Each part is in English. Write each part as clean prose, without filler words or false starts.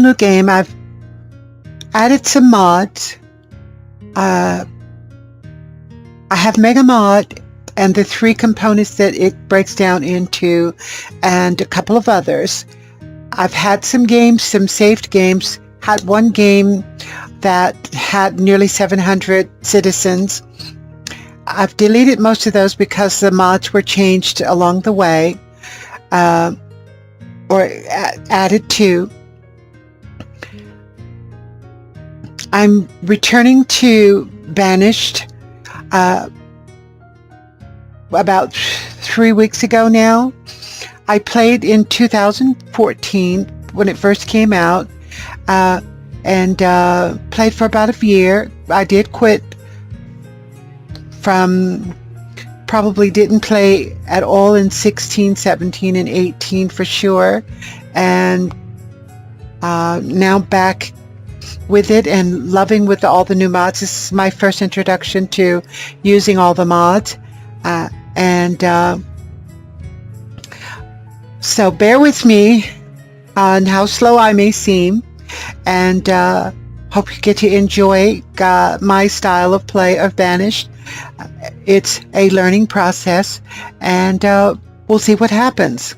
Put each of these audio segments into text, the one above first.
new game. I've added some mods. I have MegaMod and the 3 components that it breaks down into, and a couple of others. I've had some games, some saved games. Had one game that had nearly 700 citizens. I've deleted most of those because the mods were changed along the way, or added to. I'm returning to Banished about 3 weeks ago now. I played in 2014 when it first came out, and played for about a year. I did quit from, probably didn't play at all in 16, 17, and 18 for sure, and now back with it and loving with all the new mods. This is my first introduction to using all the mods, so bear with me on how slow I may seem, and hope you get to enjoy my style of play of Banished. It's a learning process, and we'll see what happens.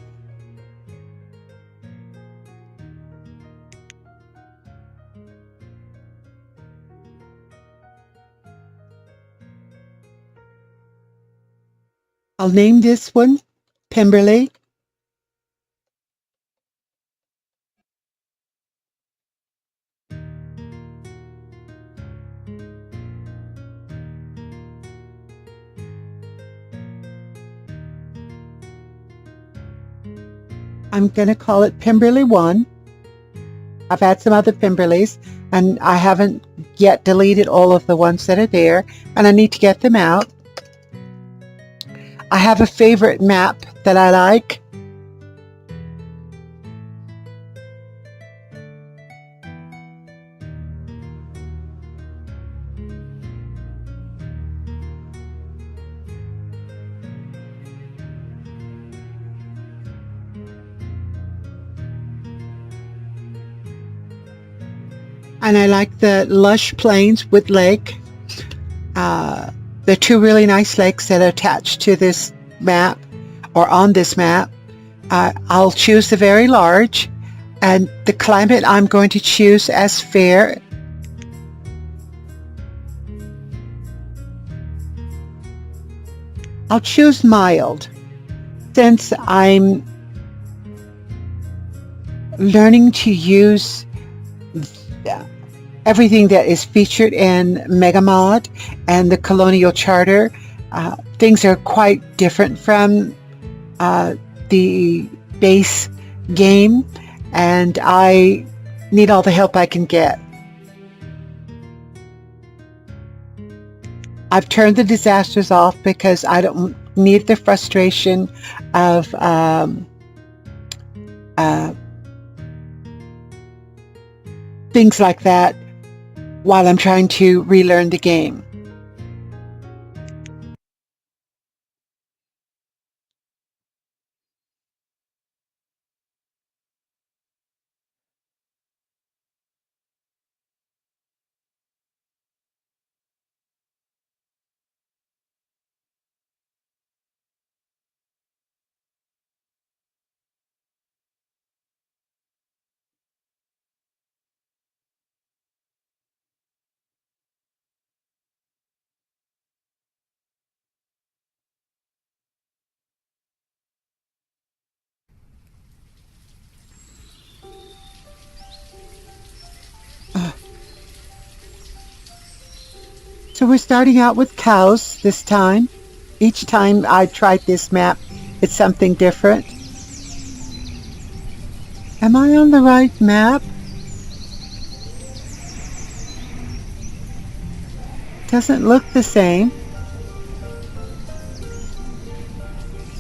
I'll name this one Pemberley. I'm going to call it Pemberley 1. I've had some other Pemberleys, and I haven't yet deleted all of the ones that are there, and I need to get them out. I have a favorite map that I like. And I like the lush plains with lake. There are 2 really nice lakes that are attached to this map, or on this map. I'll choose the very large, and the climate I'm going to choose as fair. I'll choose mild, since I'm learning to use everything that is featured in MegaMod and the Colonial Charter. Things are quite different from the base game, and I need all the help I can get. I've turned the disasters off because I don't need the frustration of things like that while I'm trying to relearn the game. So we're starting out with cows this time. Each time I tried this map, it's something different. Am I on the right map? Doesn't look the same.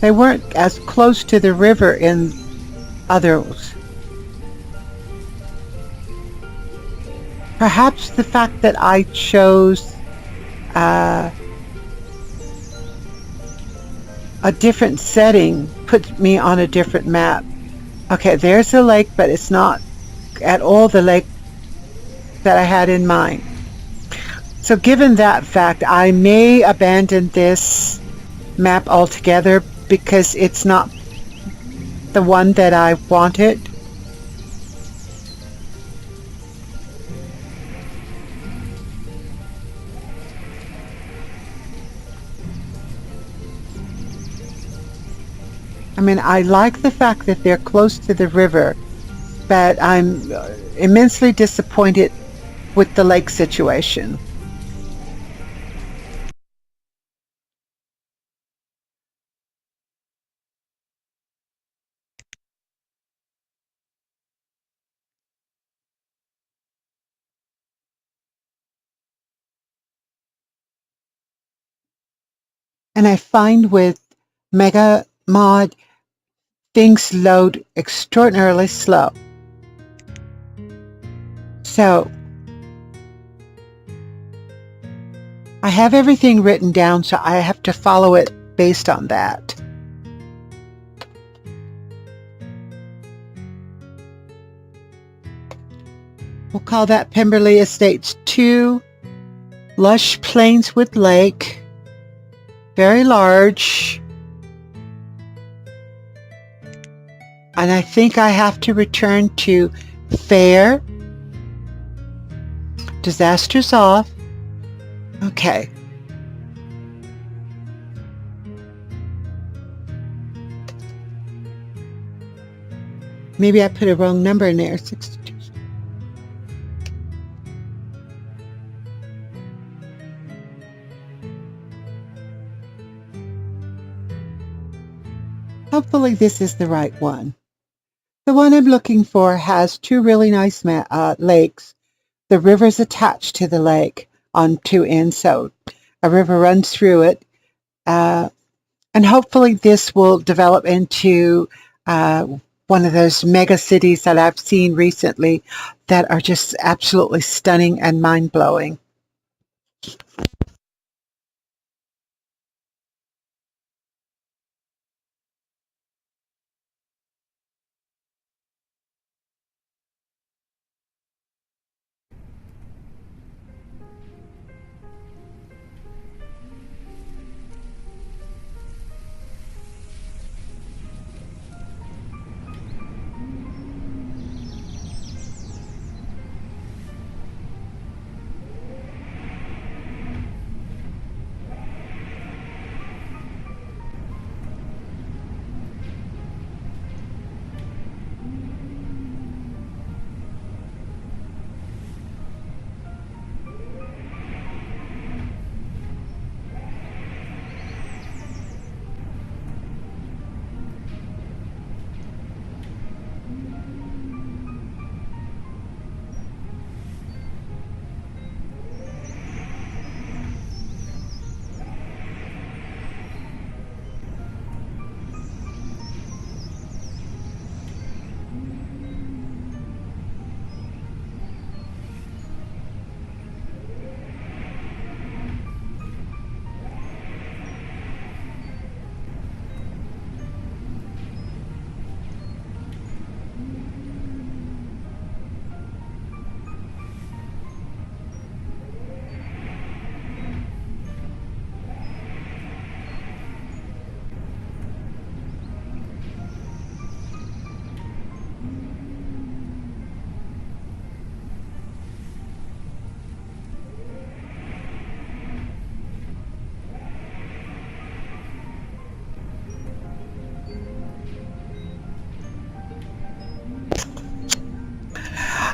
They weren't as close to the river in others. Perhaps the fact that I chose a different setting put me on a different map. Okay, there's a lake, but it's not at all the lake that I had in mind. So given that fact, I may abandon this map altogether because it's not the one that I wanted. I mean, I like the fact that they're close to the river, but I'm immensely disappointed with the lake situation. And I find with MegaMod, things load extraordinarily slow. So I have everything written down, so I have to follow it based on that. We'll call that Pemberley Estates 2. Lush plains with lake. Very large. And I think I have to return to fair. Disasters off. Okay. Maybe I put a wrong number in there. 62. Hopefully this is the right one. The one I'm looking for has two really nice lakes. The river's attached to the lake on two ends, so a river runs through it. And hopefully this will develop into one of those mega cities that I've seen recently that are just absolutely stunning and mind-blowing.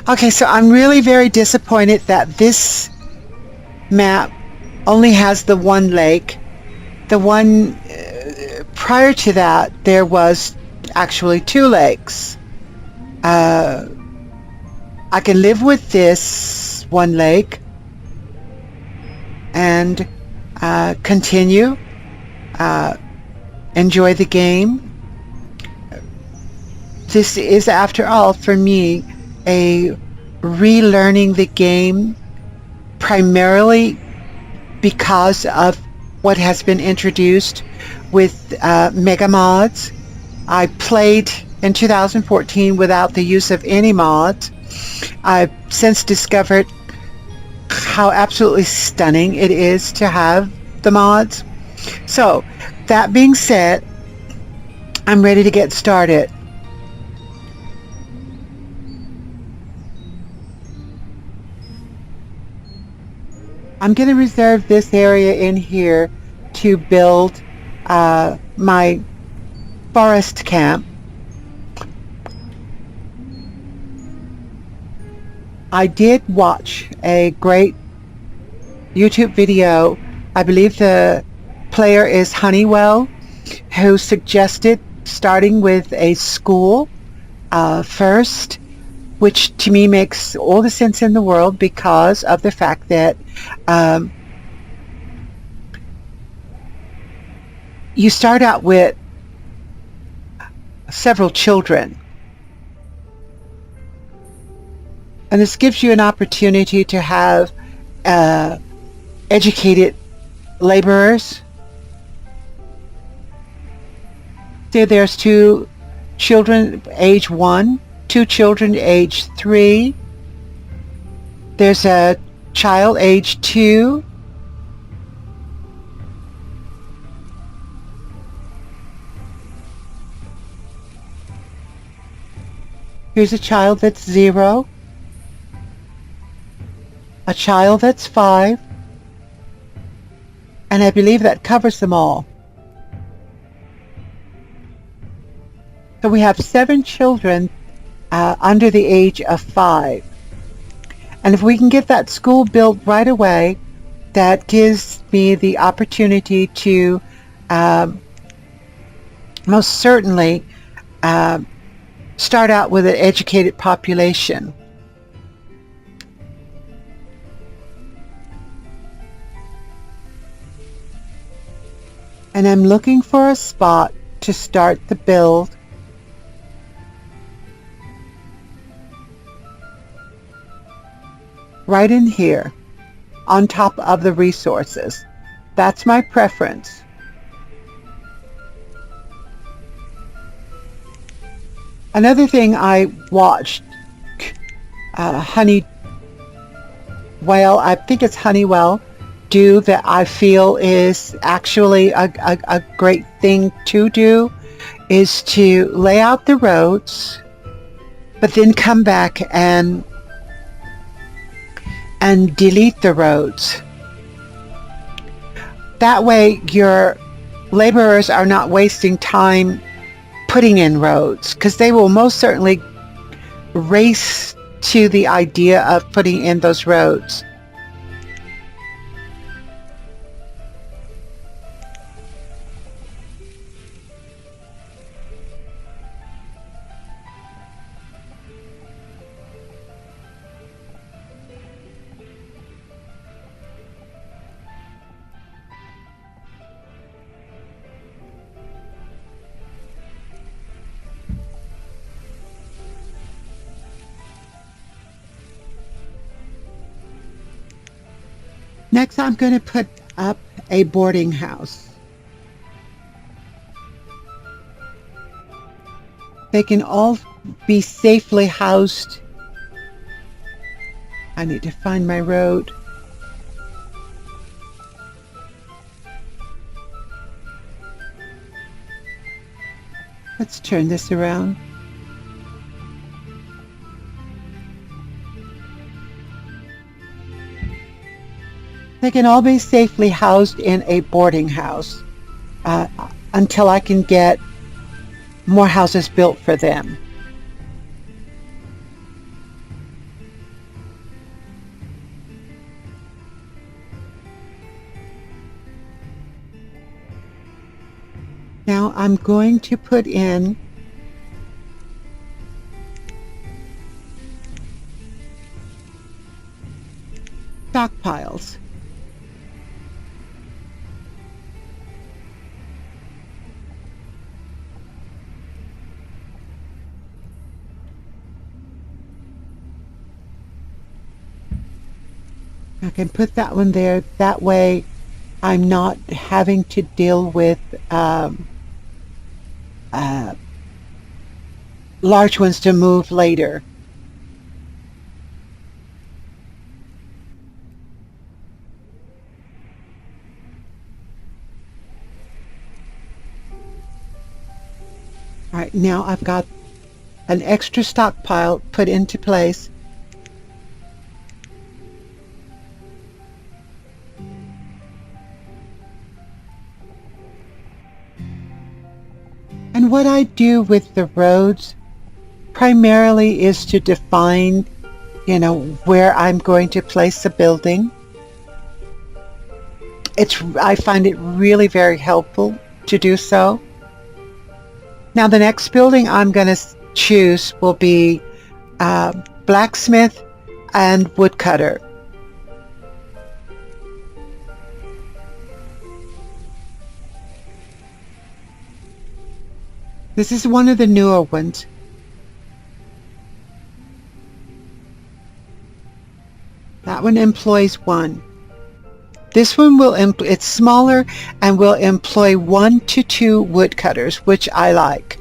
Okay, so I'm really very disappointed that this map only has the one lake. The one prior to that, there was actually two lakes. I can live with this one lake and continue, enjoy the game. This is, after all, for me, a relearning the game primarily because of what has been introduced with MegaMods. I played in 2014 without the use of any mods, I've since discovered how absolutely stunning it is to have the mods. So, that being said, I'm ready to get started. I'm going to reserve this area in here to build my forest camp. I did watch a great YouTube video. I believe the player is Honeywell, who suggested starting with a school first, which to me makes all the sense in the world because of the fact that you start out with several children. And this gives you an opportunity to have educated laborers. There's 2 children age 1, 2 children age 3. There's a child age 2. Here's a child that's 0. A child that's 5. And I believe that covers them all. So we have 7 children under the age of 5. And if we can get that school built right away, that gives me the opportunity to most certainly start out with an educated population. And I'm looking for a spot to start the build. Right in here, on top of the resources. That's my preference. Another thing I watched, Honeywell, I think it's Honeywell, do that I feel is actually a great thing to do is to lay out the roads, but then come back and delete the roads. That way your laborers are not wasting time putting in roads, because they will most certainly race to the idea of putting in those roads. Next, I'm going to put up a boarding house. They can all be safely housed. I need to find my road. Let's turn this around. They can all be safely housed in a boarding house until I can get more houses built for them. Now I'm going to put in stockpiles. I can put that one there. That way I'm not having to deal with large ones to move later. All right, now I've got an extra stockpile put into place. And what I do with the roads primarily is to define, where I'm going to place the building. I find it really very helpful to do so. Now the next building I'm going to choose will be blacksmith and woodcutter. This is one of the newer ones. That one employs one. This one it's smaller and will employ 1 to 2 woodcutters, which I like.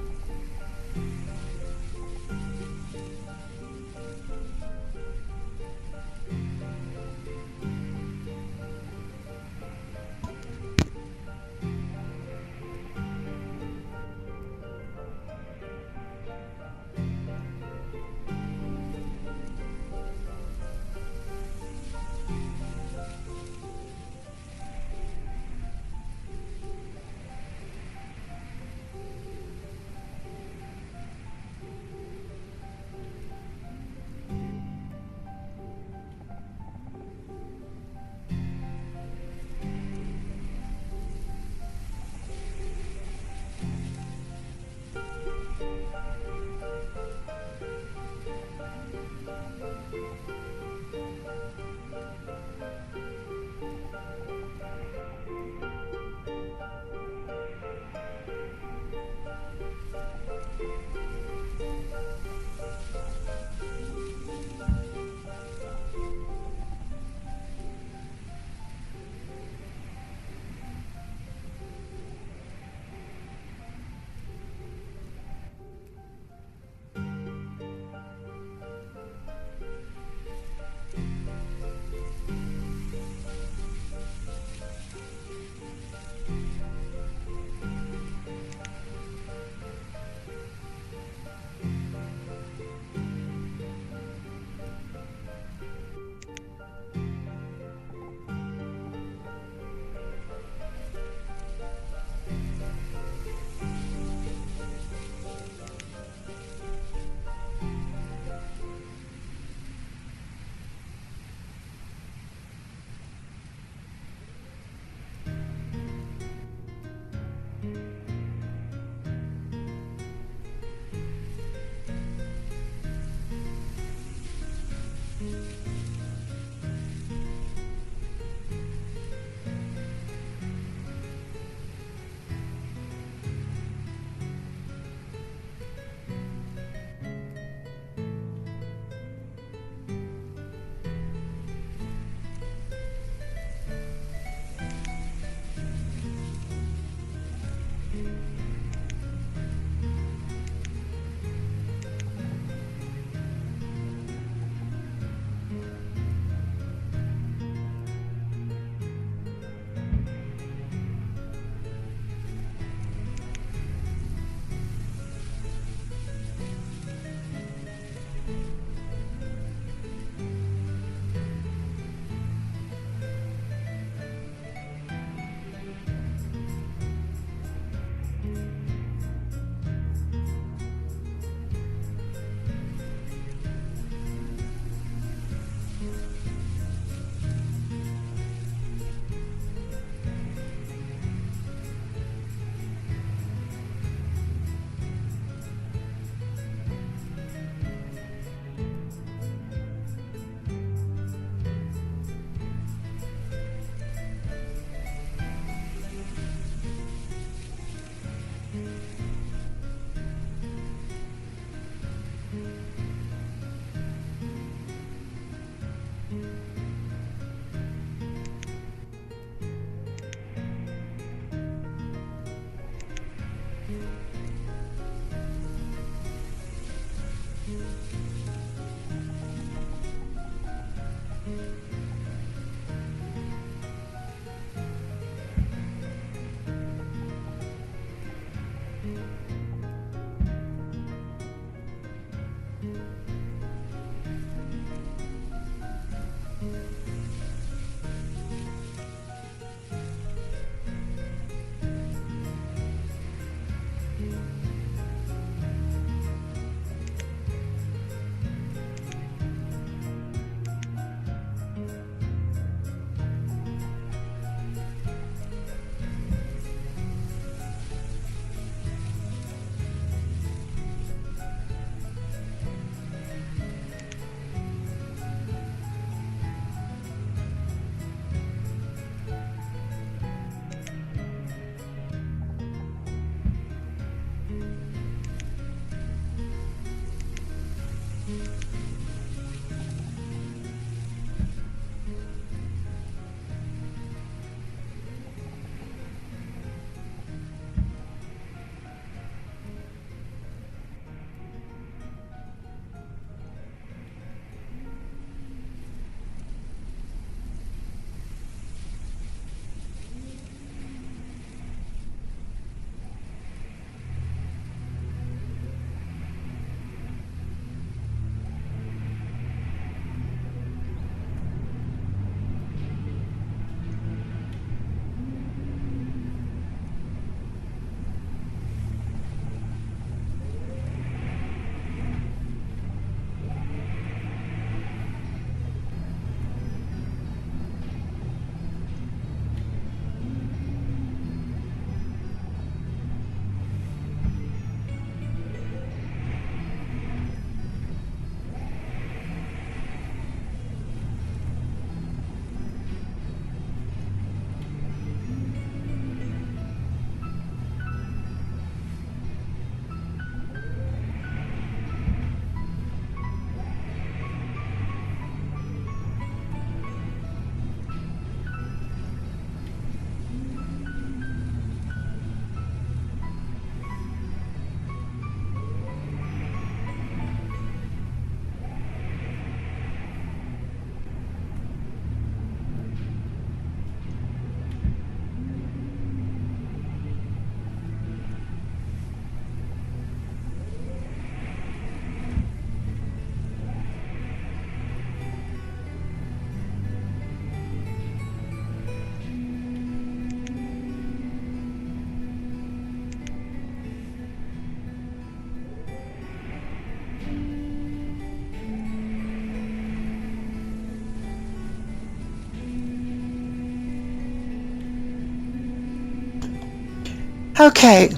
Okay.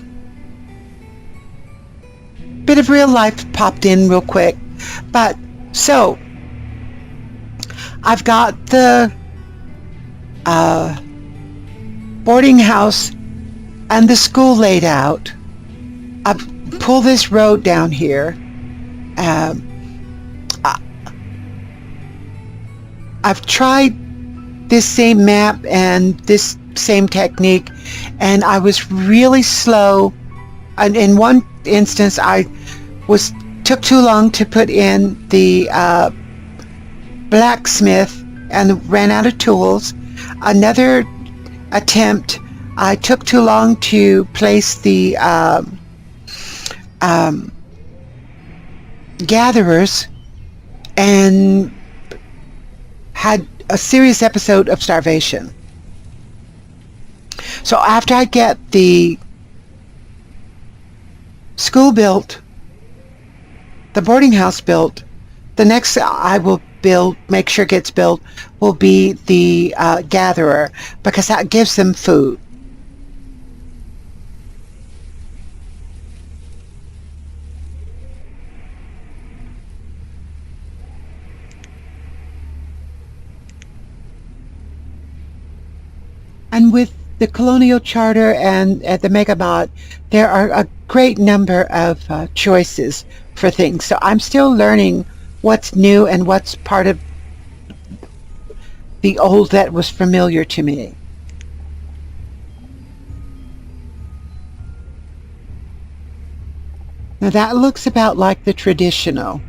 Bit of real life popped in real quick. But, so, I've got the boarding house and the school laid out. I've pulled this road down here. I've tried this same map and this same technique, and I was really slow. And in one instance, I took too long to put in the blacksmith and ran out of tools. Another attempt, I took too long to place the gatherers and had a serious episode of starvation. So after I get the school built, the boarding house built, the next I will build, make sure gets built, will be the gatherer, because that gives them food. And with the Colonial Charter and the MegaMod, there are a great number of choices for things. So I'm still learning what's new and what's part of the old that was familiar to me. Now that looks about like the traditional.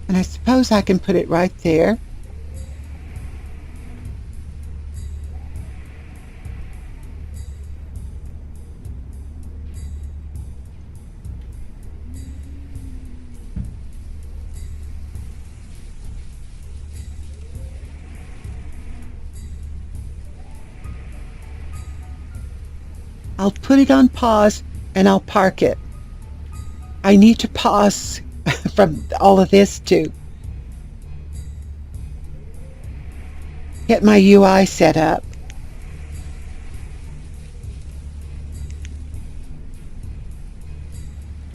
And I suppose I can put it right there. I'll put it on pause and I'll park it. I need to pause from all of this to get my UI set up.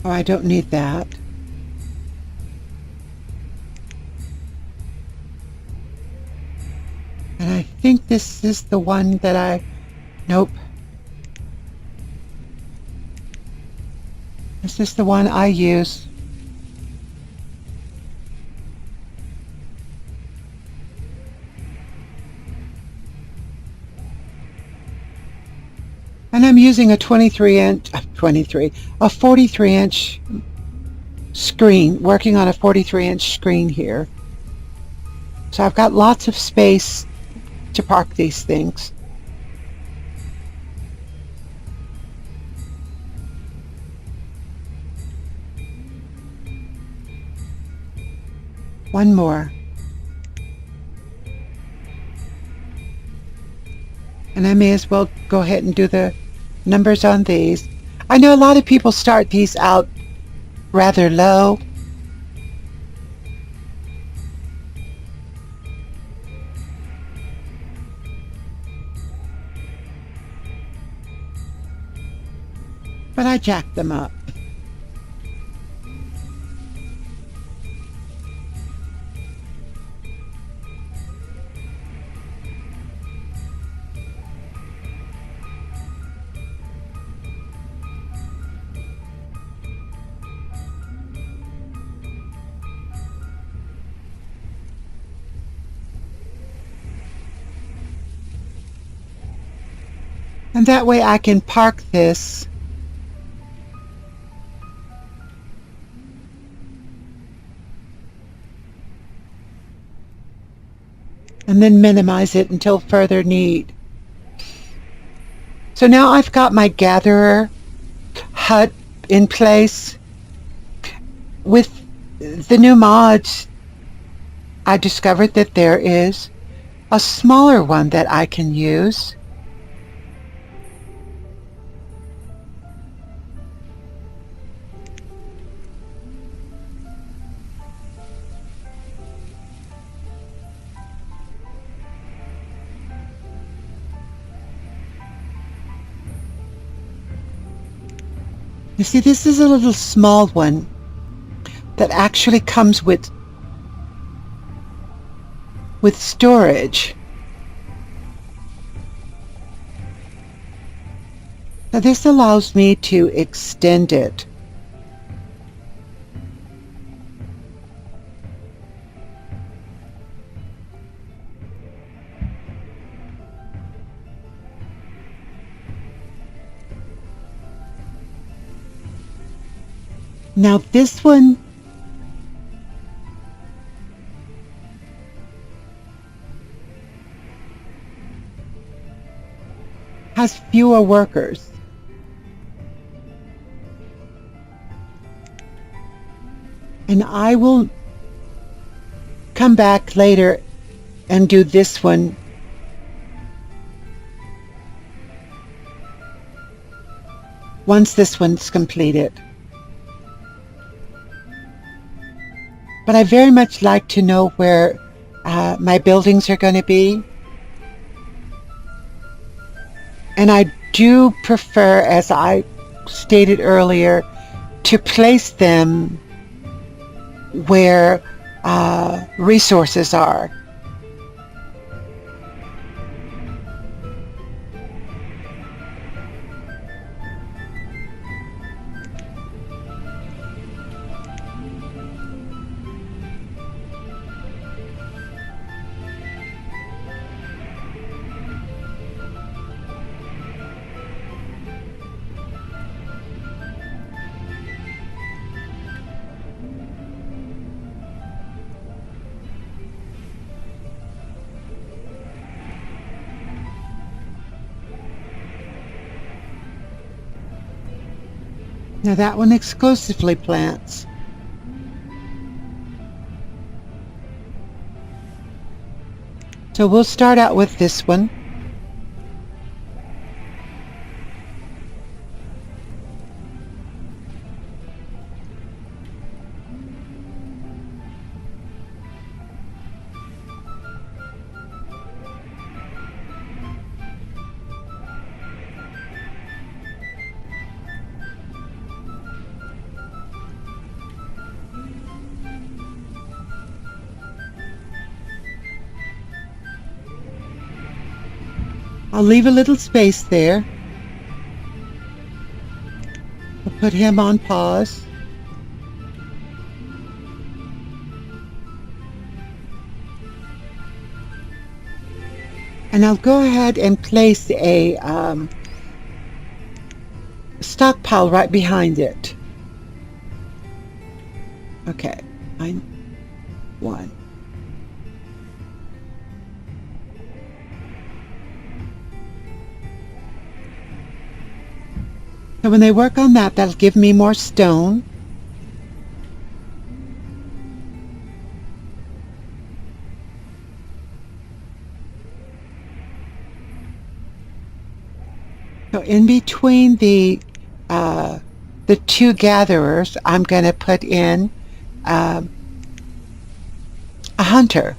Oh, I don't need that. And I think this is the one that nope. This is the one I use. And I'm using a 43-inch screen, working on a 43-inch screen here. So I've got lots of space to park these things. One more. And I may as well go ahead and do the numbers on these. I know a lot of people start these out rather low. But I jacked them up. And that way I can park this and then minimize it until further need. So now I've got my gatherer hut in place. With the new mods, I discovered that there is a smaller one that I can use. You see, this is a little small one that actually comes with storage. Now this allows me to extend it. Now this one has fewer workers. And I will come back later and do this one once this one's completed. But I very much like to know where my buildings are going to be. And I do prefer, as I stated earlier, to place them where resources are. Now that one exclusively plants. So we'll start out with this one. I'll leave a little space there. I'll put him on pause. And I'll go ahead and place a stockpile right behind it. Okay, one. So when they work on that, that'll give me more stone. So in between the two gatherers, I'm going to put in a hunter.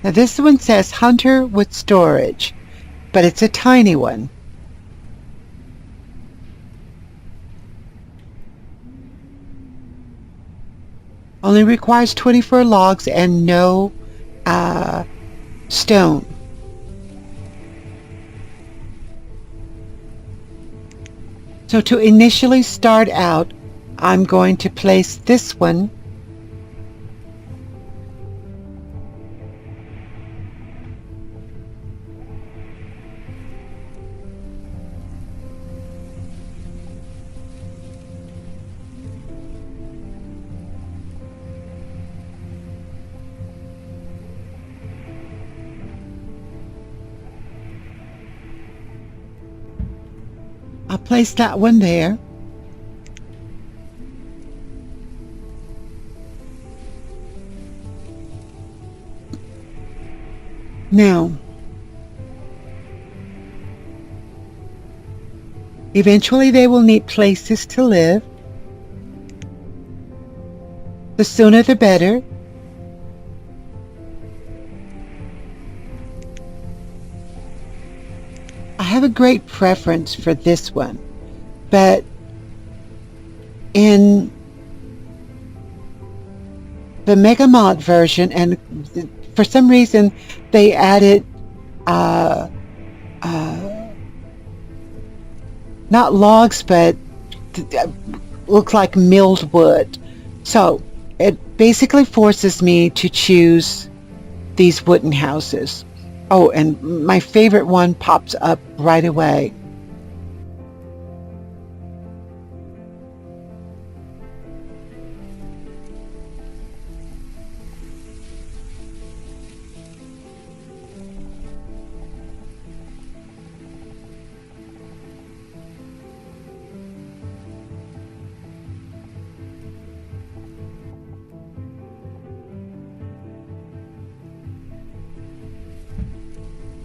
Now this one says hunter with storage, but it's a tiny one. Only requires 24 logs and no stone. So to initially start out, I'm going to place this one I'll place that one there. Now, eventually they will need places to live. The sooner the better. I have a great preference for this one, but in the MegaMod version, and for some reason they added not logs, but look like milled wood. So it basically forces me to choose these wooden houses. Oh, and my favorite one pops up right away.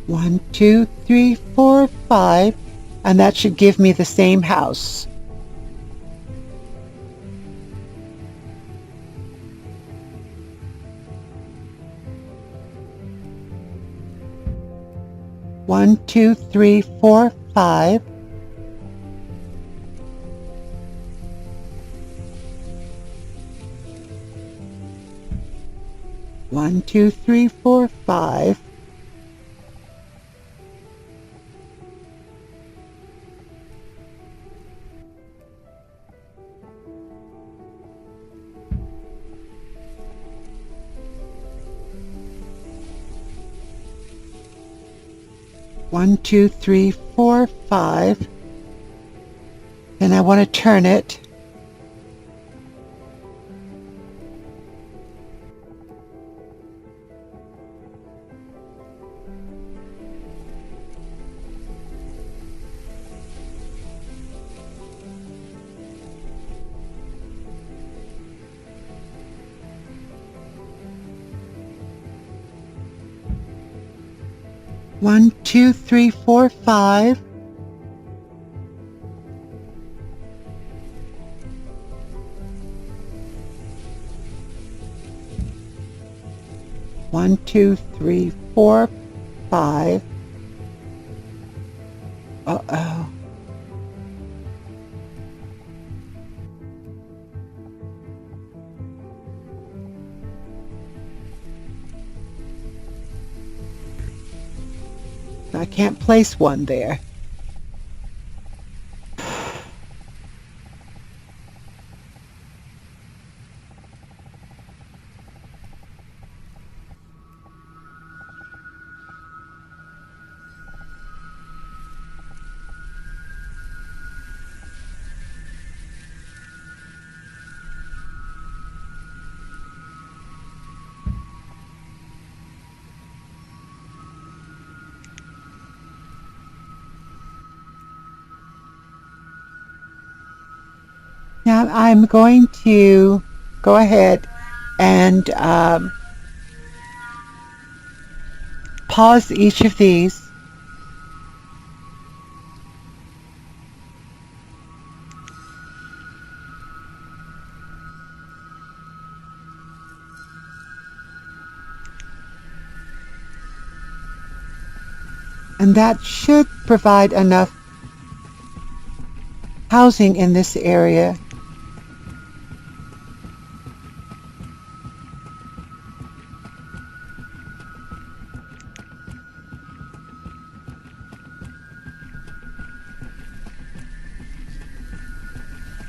One, two, three, four, five, and that should give me the same house. One, two, three, four, five. One, two, three, four, five. One, two, three, four, five. Then I want to turn it. One, two, three, four, five. One, two, three, four, five. Uh-oh. I can't place one there. Now I'm going to go ahead and pause each of these. And that should provide enough housing in this area.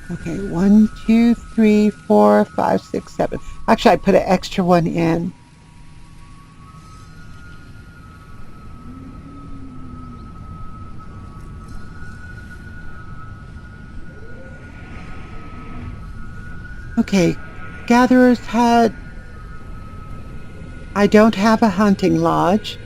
Okay, 1, 2, 3, 4, 5, 6, 7. Actually, I put an extra one in. Okay, Gatherer's Hut. I don't have a hunting lodge.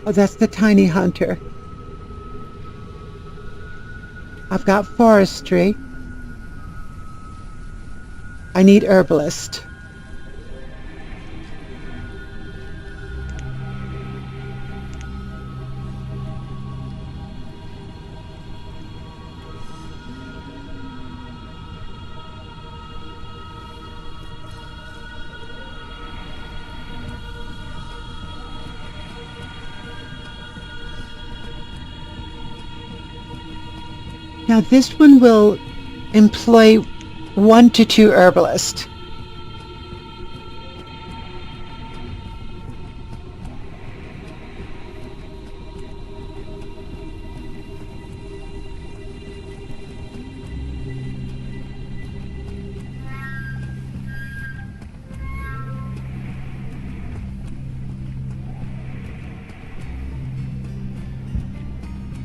Oh, that's the tiny hunter. I've got forestry. I need herbalist. Now this one will employ 1 to 2 herbalists.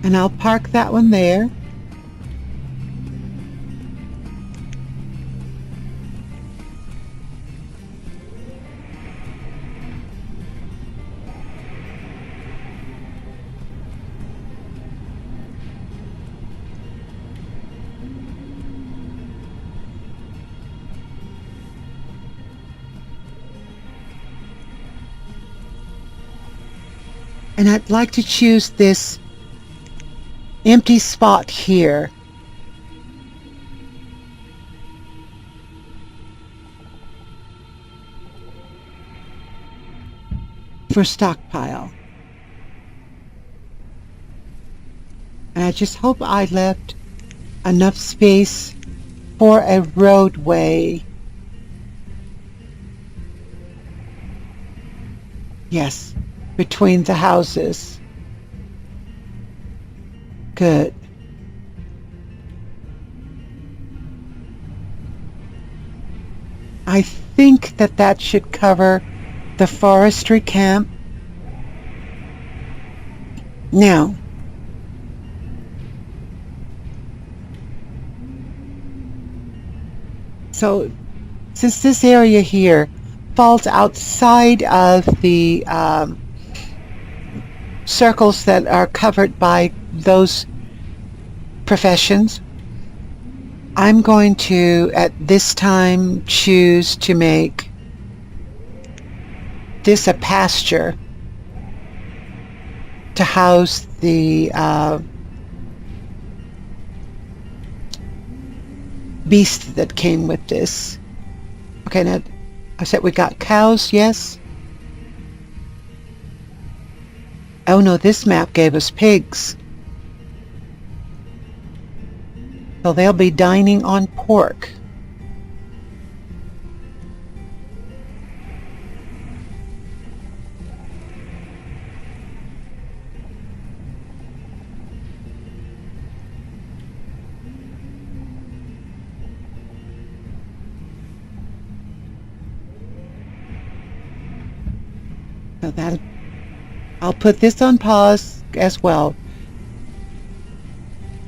And I'll park that one there. And I'd like to choose this empty spot here. For stockpile. And I just hope I left enough space for a roadway. Yes, between the houses. Good. I think that should cover the forestry camp. Now, so since this area here falls outside of the circles that are covered by those professions, I'm going to, at this time, choose to make this a pasture to house the beast that came with this. Okay, now I said we got cows, yes? Oh no, this map gave us pigs. So they'll be dining on pork. So that I'll put this on pause as well,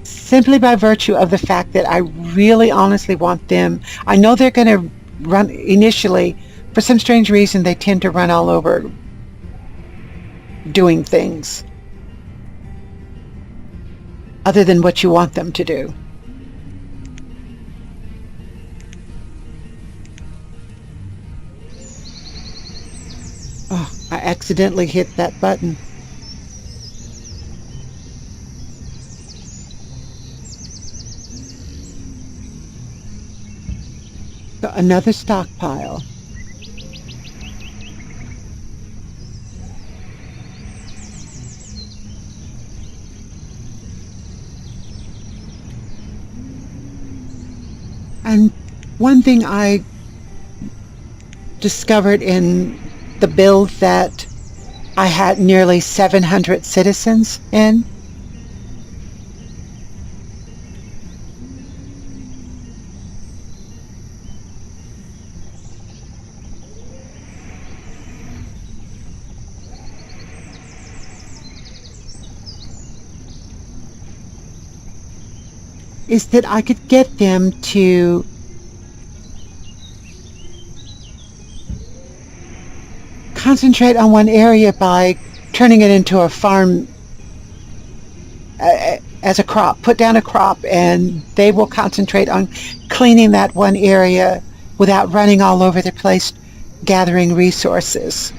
simply by virtue of the fact that I really honestly want them. I know they're going to run initially. For some strange reason, they tend to run all over doing things other than what you want them to do. Oh, I accidentally hit that button. So another stockpile. And one thing I discovered in the build that I had nearly 700 citizens in, is that I could get them to concentrate on one area by turning it into a farm as a crop. Put down a crop and they will concentrate on cleaning that one area without running all over the place gathering resources.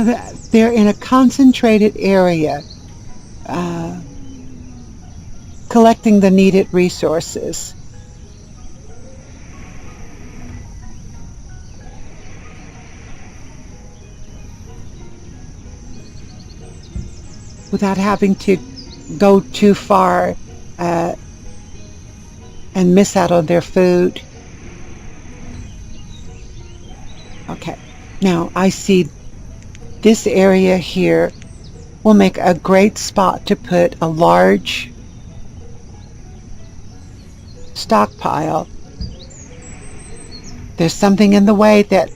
So that they're in a concentrated area, collecting the needed resources. Without having to go too far and miss out on their food. Okay, now I see this area here will make a great spot to put a large stockpile. There's something in the way that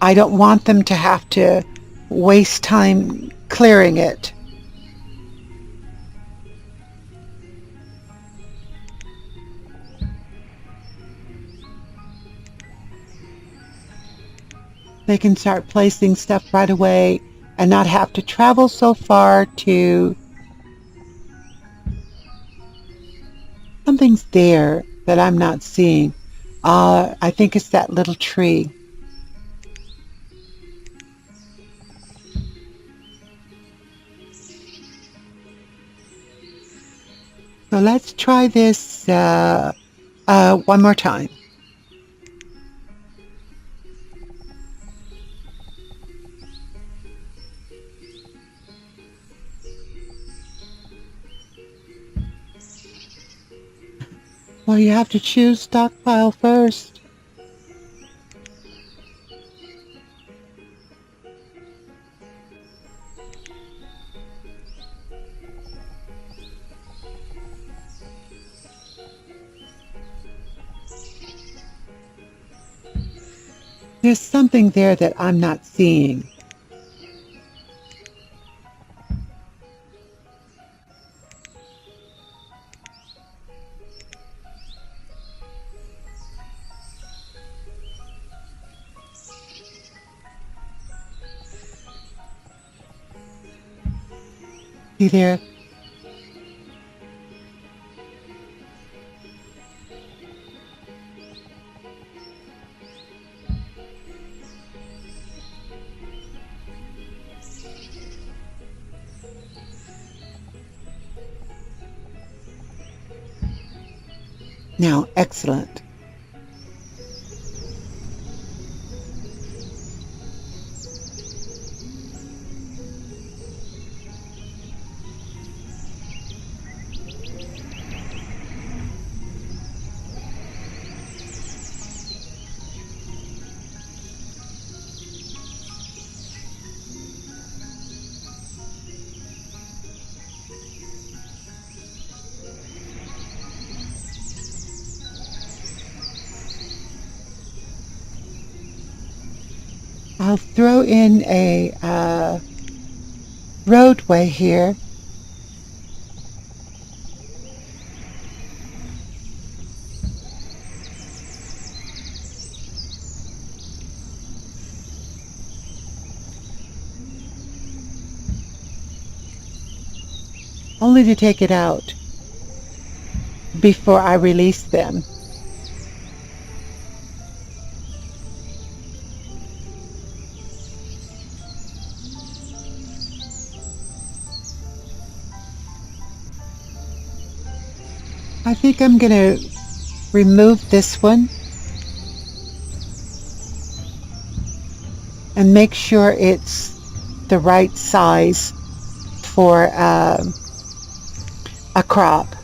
I don't want them to have to waste time clearing it. They can start placing stuff right away and not have to travel so far to... Something's there that I'm not seeing. I think it's that little tree. So let's try this one more time. Well, you have to choose stockpile first. There's something there that I'm not seeing. See there? Now, excellent. I'll throw in a roadway here. Only to take it out before I release them. I think I'm going to remove this one and make sure it's the right size for a crop.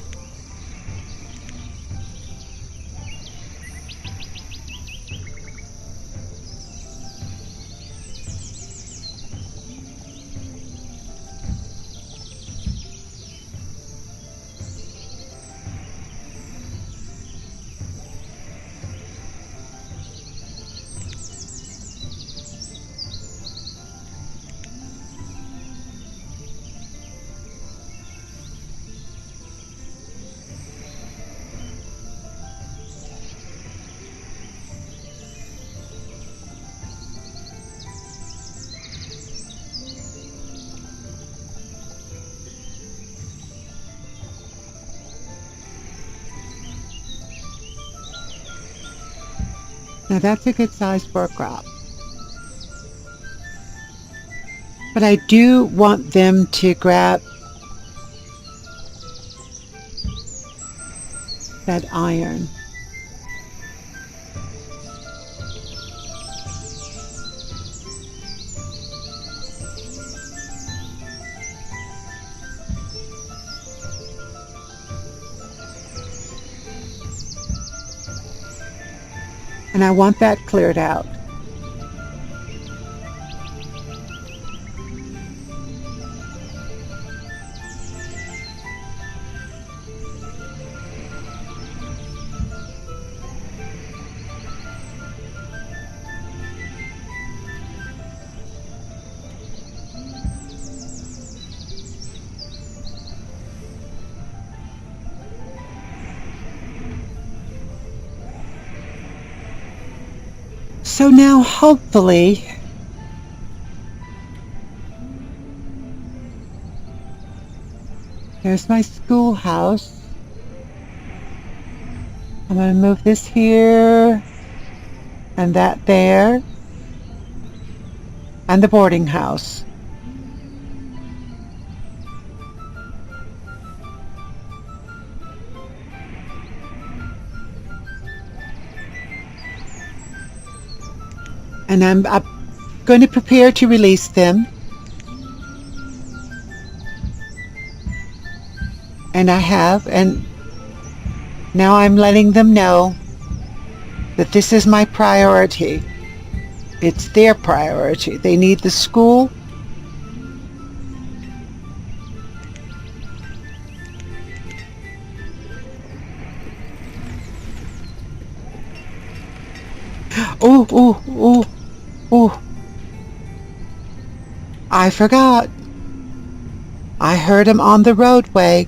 Now that's a good size for a crop. But I do want them to grab that iron. And I want that cleared out. So now hopefully there's my schoolhouse. I'm going to move this here and that there and the boarding house. And I'm going to prepare to release them. And I have, and now I'm letting them know that this is my priority. It's their priority. They need the school. Oh, oh, oh, oh. I forgot. I heard him on the roadway.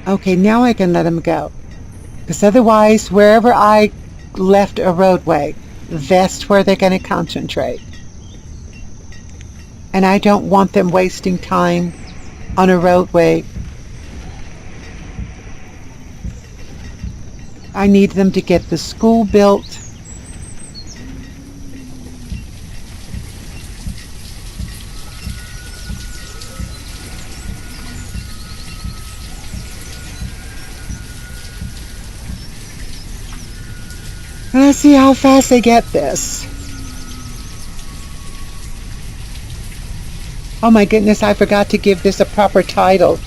Okay, now I can let him go. Because otherwise, wherever I left a roadway, that's where they're going to concentrate. And I don't want them wasting time on a roadway. I need them to get the school built. And let's see how fast they get this. Oh my goodness, I forgot to give this a proper title.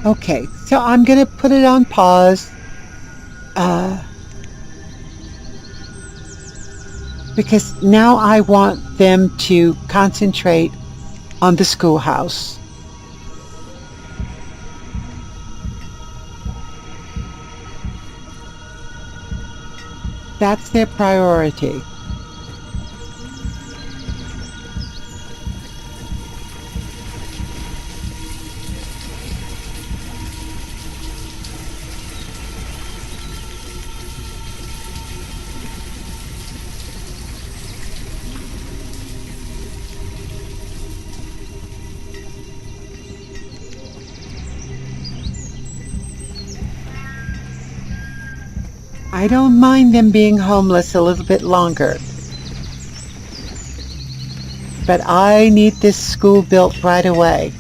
Okay, so I'm going to put it on pause. Because now I want them to concentrate on the schoolhouse. That's their priority. I don't mind them being homeless a little bit longer. But I need this school built right away.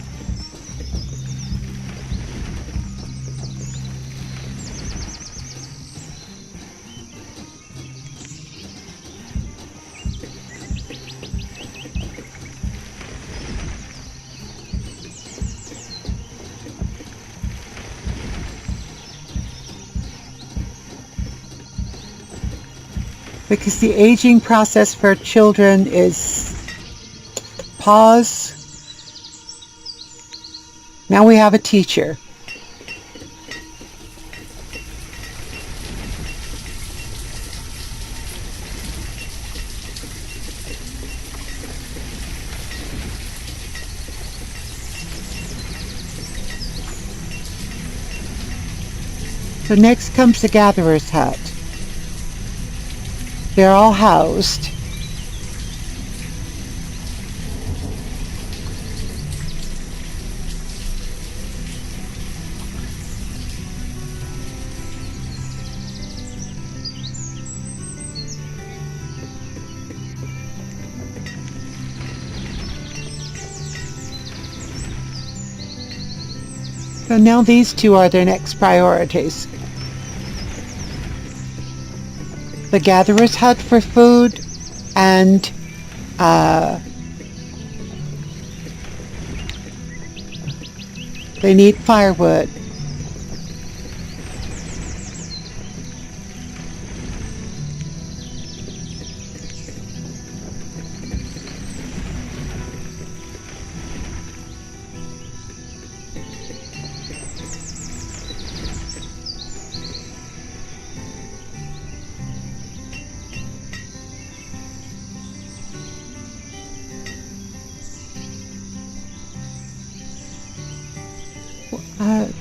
Because the aging process for children is pause. Now we have a teacher. So next comes the gatherer's hut. They're all housed. So now these two are their next priorities. The gatherer's hut for food and they need firewood.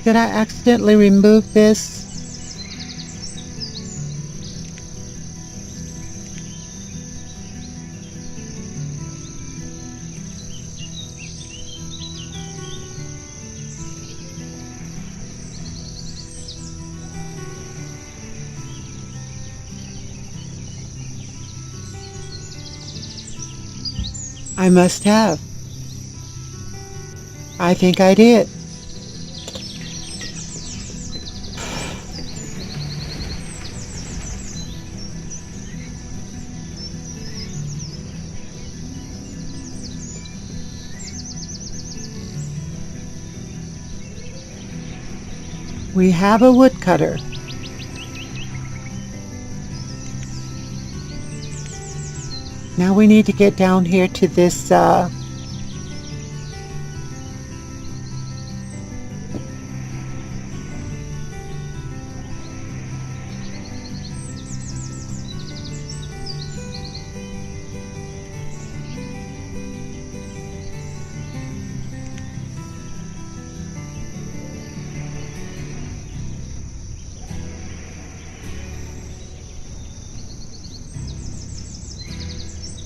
Did I accidentally remove this? I must have. I think I did. We have a woodcutter. Now we need to get down here to this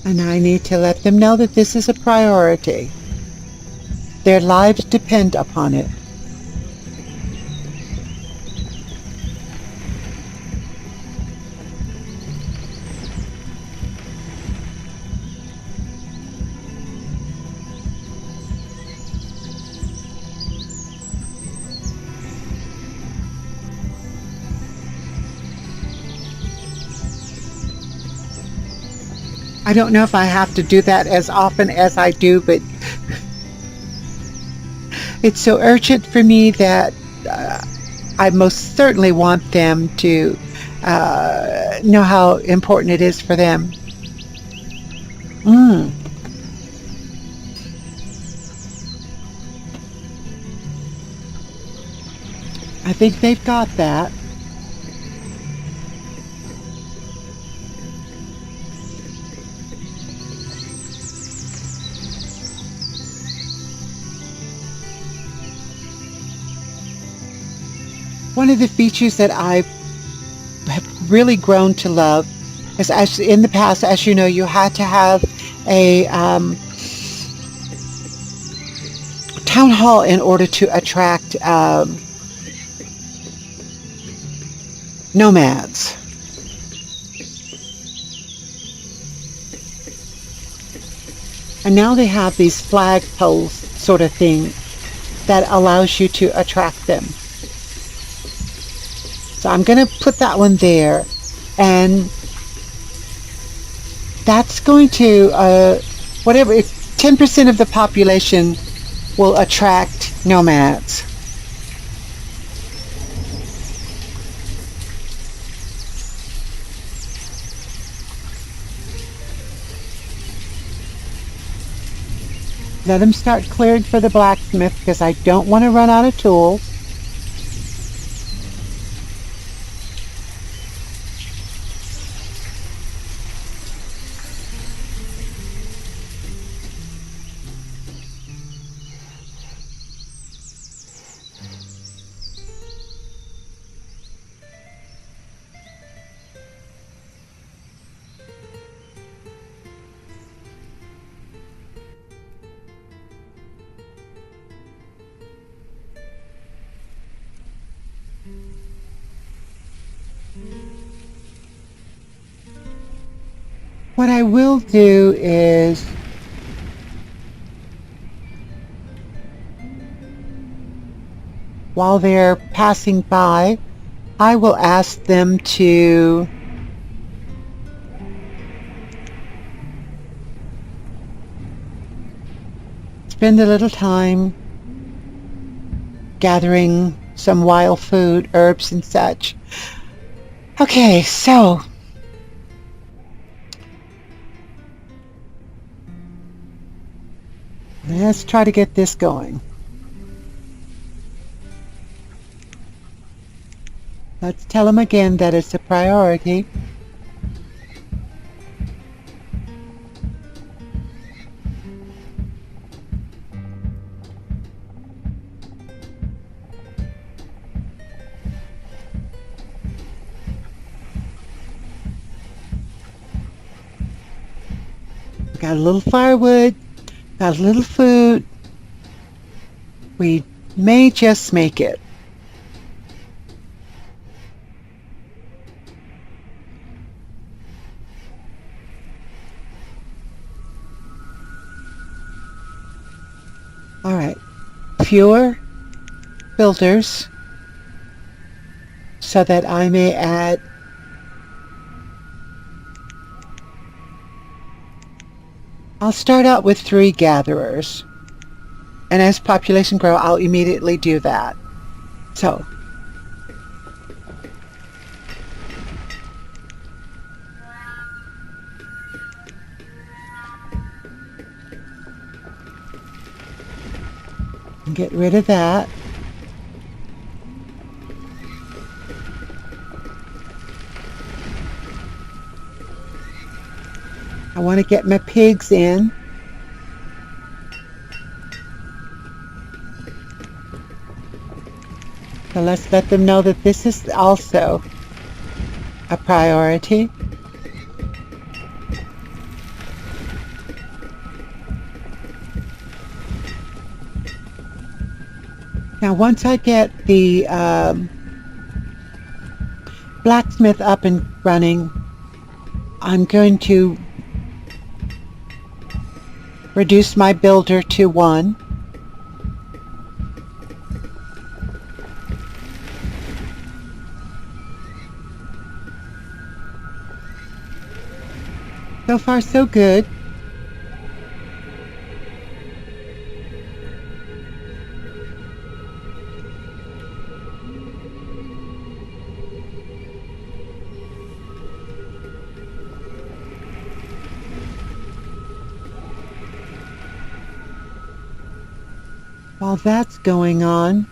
and I need to let them know that this is a priority. Their lives depend upon it. I don't know if I have to do that as often as I do, but it's so urgent for me that I most certainly want them to know how important it is for them. I think they've got that. One of the features that I have really grown to love is, as in the past, as you know, you had to have a town hall in order to attract nomads. And now they have these flag poles sort of thing that allows you to attract them. So I'm going to put that one there, and that's going to, whatever, 10% of the population will attract nomads. Let them start clearing for the blacksmith because I don't want to run out of tools. What I will do is while they're passing by, I will ask them to spend a little time gathering some wild food, herbs and such. Okay, so let's try to get this going. Let's tell them again that it's a priority. Got a little firewood, got a little food. We may just make it. All right, fewer builders so that I may add I'll start out with 3 gatherers, and as population grow, I'll immediately do that. So, get rid of that. I want to get my pigs in. So let's let them know that this is also a priority. Now once I get the blacksmith up and running, I'm going to reduce my builder to 1. So far, so good. While that's going on,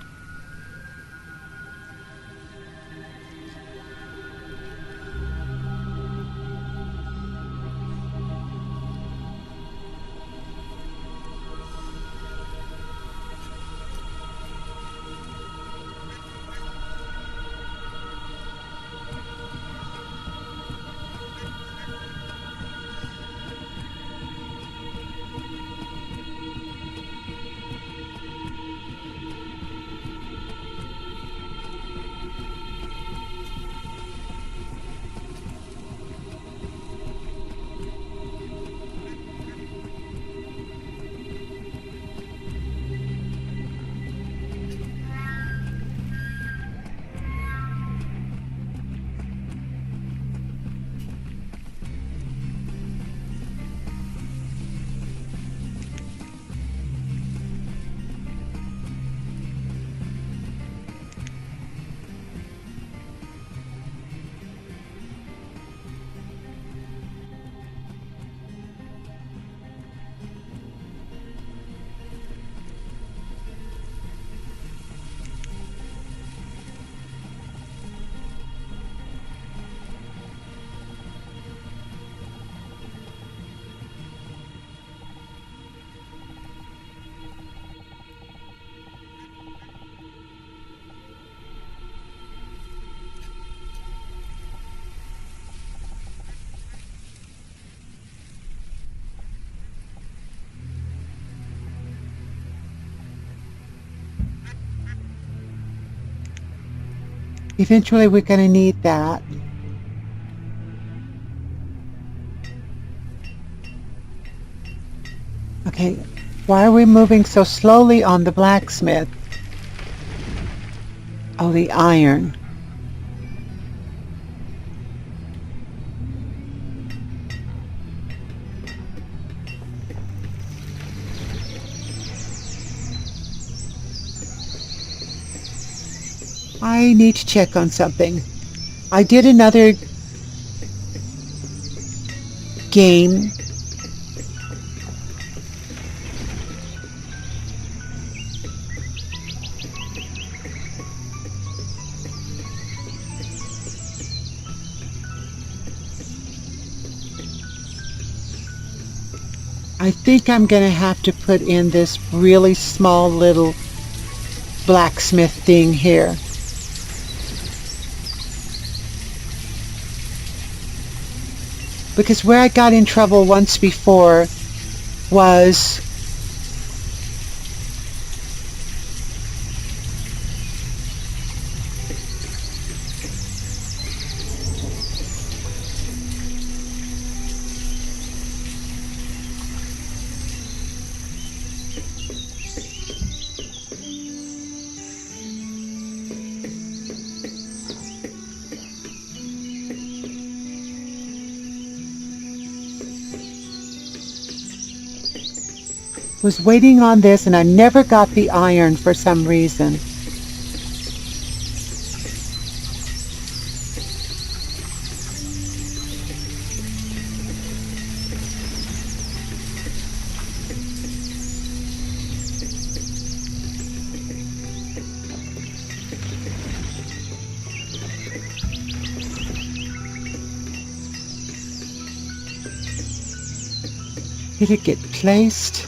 Eventually we're going to need that. Okay, why are we moving so slowly on the blacksmith? Oh, the iron. I need to check on something. I did another game. I think I'm going to have to put in this really small little blacksmith thing here. Because where I got in trouble once before was waiting on this, and I never got the iron for some reason. Did it get placed?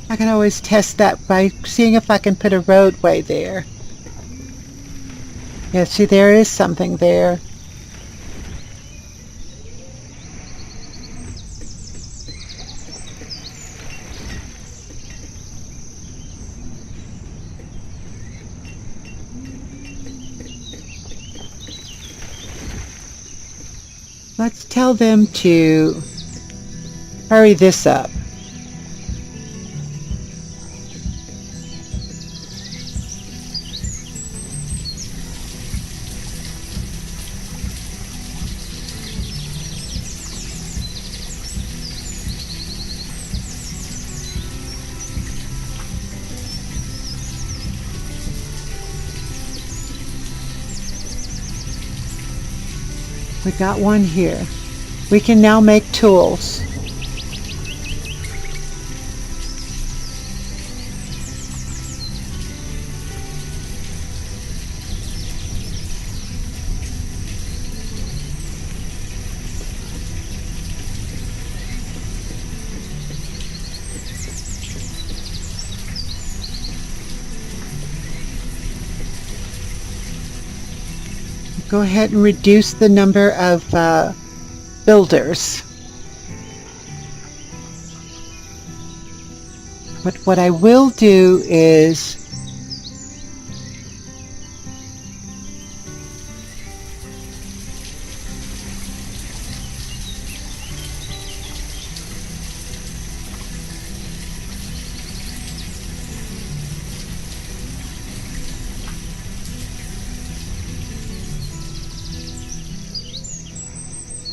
I can always test that by seeing if I can put a roadway there. Yeah, see, there is something there. Let's tell them to hurry this up. We got one here. We can now make tools. Go ahead and reduce the number of builders. But what I will do is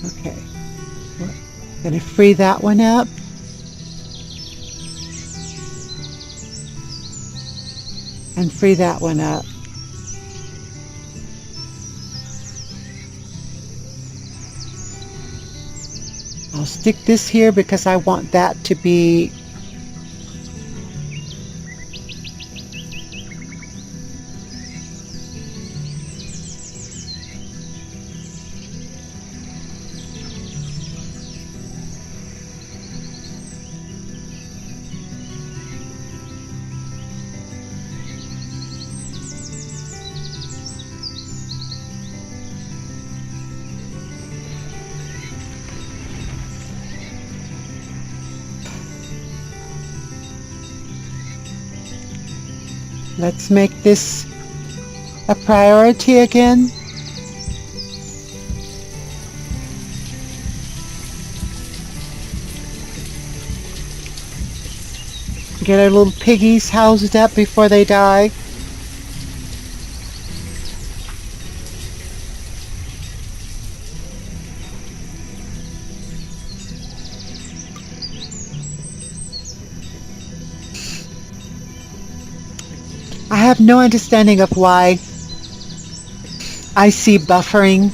okay. We're going to free that one up. And free that one up. I'll stick this here because I want that to be Let's make this a priority again. Get our little piggies housed up before they die. I have no understanding of why I see buffering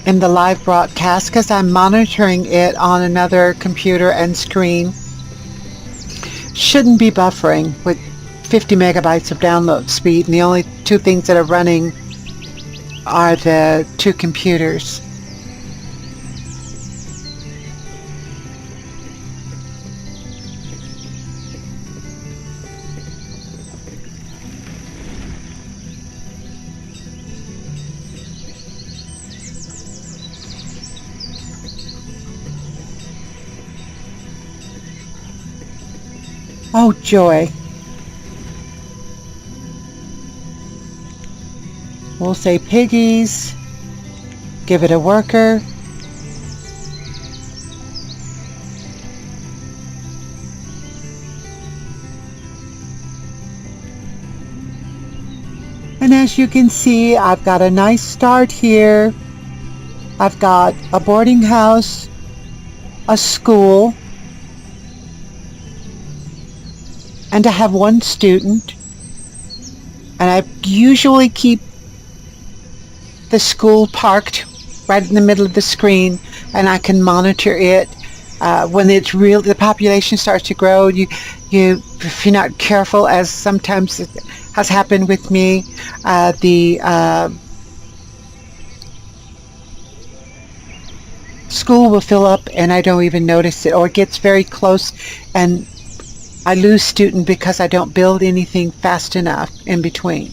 in the live broadcast, because I'm monitoring it on another computer and screen. Shouldn't be buffering with 50 megabytes of download speed, and the only two things that are running are the two computers. Oh, joy. We'll say piggies. Give it a worker. And as you can see, I've got a nice start here. I've got a boarding house, a school, and I have one student. And I usually keep the school parked right in the middle of the screen, and I can monitor it. When it's real, the population starts to grow. If you're not careful, as sometimes it has happened with me, the school will fill up, and I don't even notice it, or it gets very close, and I lose student because I don't build anything fast enough in between.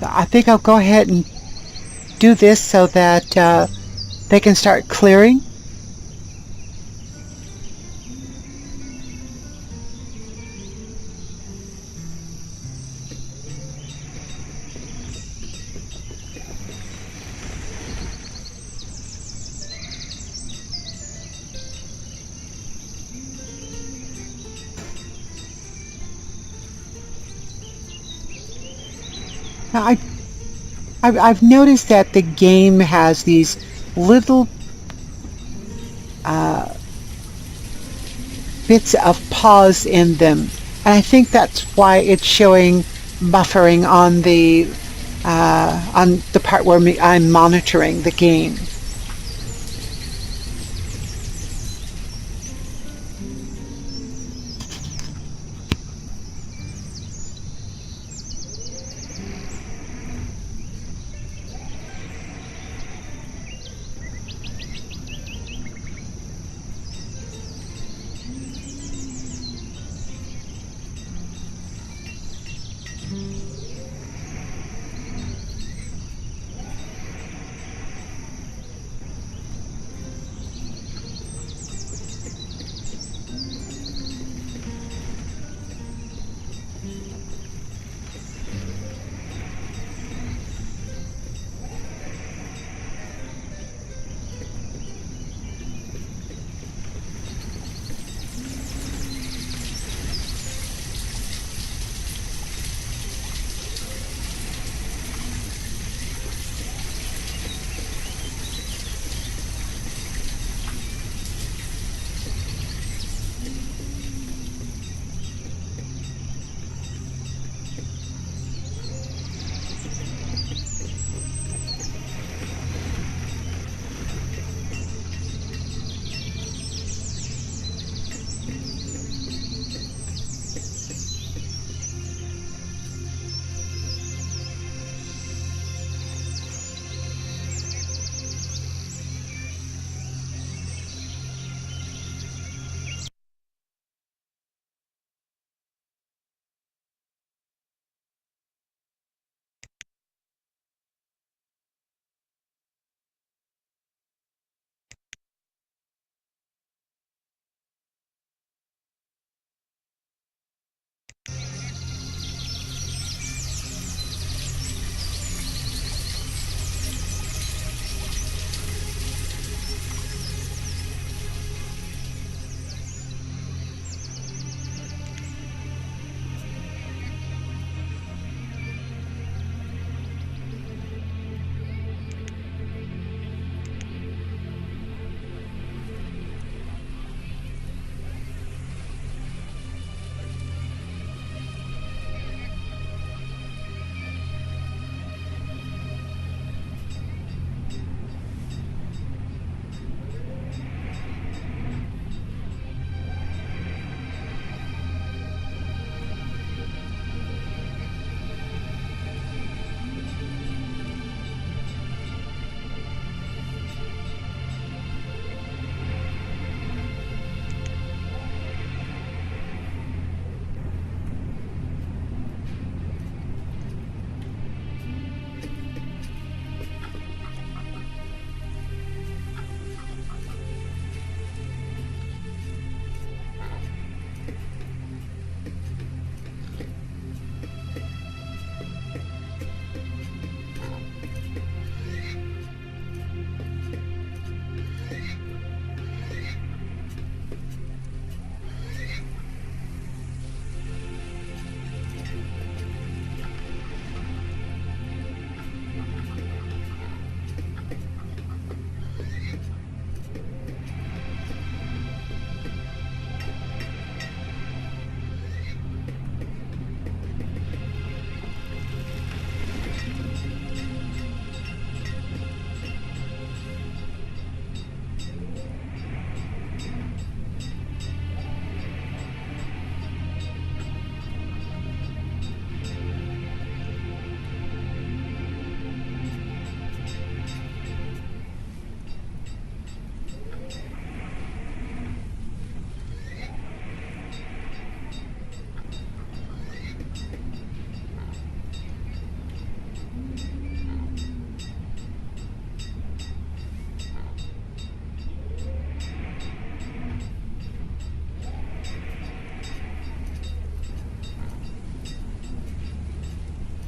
I think I'll go ahead and do this so that they can start clearing. Now, I've noticed that the game has these little bits of pause in them, and I think that's why it's showing buffering on the part where I'm monitoring the game.